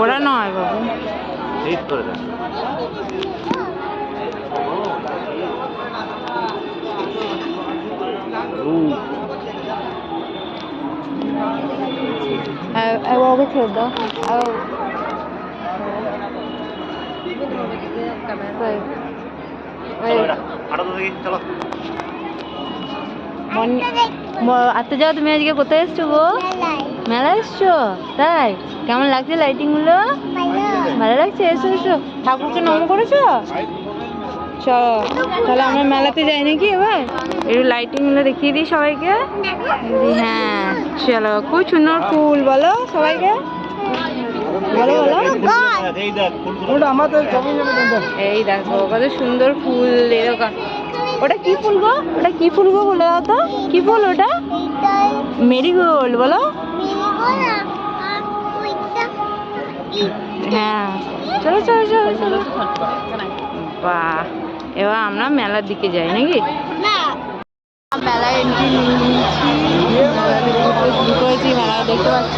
ওরা নয় বাবু, ঠিক করে দেন। ওকে ছেড়ে দাও। আচ্ছা যাও, তুমি আজকে কোথায় এসছো গো? মেলা এসছো? তাই কেমন লাগছে লাইটিং গুলো? ভালো লাগছে? এসো এসো। ঠাকুরকে নমস্কার করেছো? চলো তাহলে আমরা মেলাতে যাই নাকি এবার? একটু লাইটিং গুলো দেখিয়ে দিই সবাইকে। হ্যাঁ চলো, খুব সুন্দর ফুল, বলো সবাইকে, বলো বলো। এই দেখো কত সুন্দর ফুল। এরকম ওটা কি ফুল গো? ওটা কি ফুল গো? বলে দাও তো, কি ফুল ওটা? মেরিগোল্ড বলো। হ্যাঁ চলো চলো চলো চলো। বাহ, এবার আমরা মেলার দিকে যাই নাকি? মেলায় এন্ট্রি নিয়েছি, মেলা দেখতে পাচ্ছ।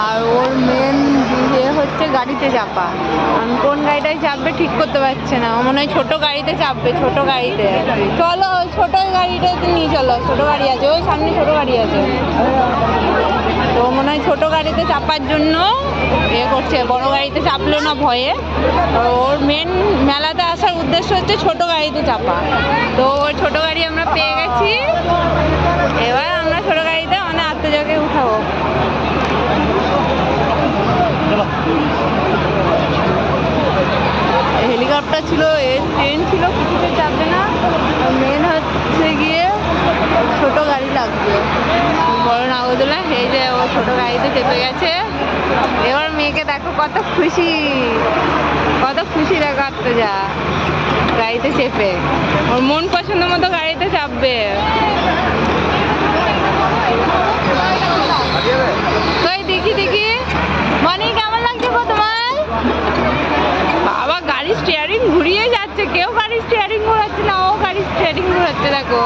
আর ওর মেন ইয়ে হচ্ছে গাড়িতে চাপা। আমি কোন গাড়িটায় চাপবে ঠিক করতে পারছে না। ও মনে হয় ছোটো গাড়িতে চাপবে, ছোটো গাড়িতে। চলো ছোটো গাড়িটাতে নিয়ে চলো, ছোটো গাড়ি আছে ওই সামনে, ছোটো গাড়ি আছে। তো মনে হয় ছোটো গাড়িতে চাপার জন্য এ করছে, বড় গাড়িতে চাপলো না ভয়ে। ওর মেন মেলাতে আসার উদ্দেশ্য হচ্ছে ছোটো গাড়িতে চাপা। তো ওর ছোটো গাড়ি আমরা পেয়ে গেছি। এবার আমরা ছোটো গাড়িতে মানে আত্মজাকে উঠাবো। হেলিকপ্টার ছিল, ট্রেন ছিল, কিছুতে চাপবে না। মেন হচ্ছে গিয়ে ছোটো গাড়ি লাগবে, বড় নাগরদোলা। এই যে ও ছোটো গাড়িতে চেপে গেছে। এবার মেয়েকে দেখো কত খুশি, কত খুশি দেখো আত্মজা গাড়িতে চেপে। ওর মন পছন্দ মতো গাড়িতে চাপবে। কই দেখি দেখি, মনি কেমন লাগছে গো তোমার? বাবা গাড়ি স্টিয়ারিং ঘুরিয়ে যাচ্ছে, কেউ গাড়ি স্টিয়ারিং ঘোরাচ্ছে না, ও গাড়ি স্টিয়ারিং ঘোরাচ্ছে দেখো।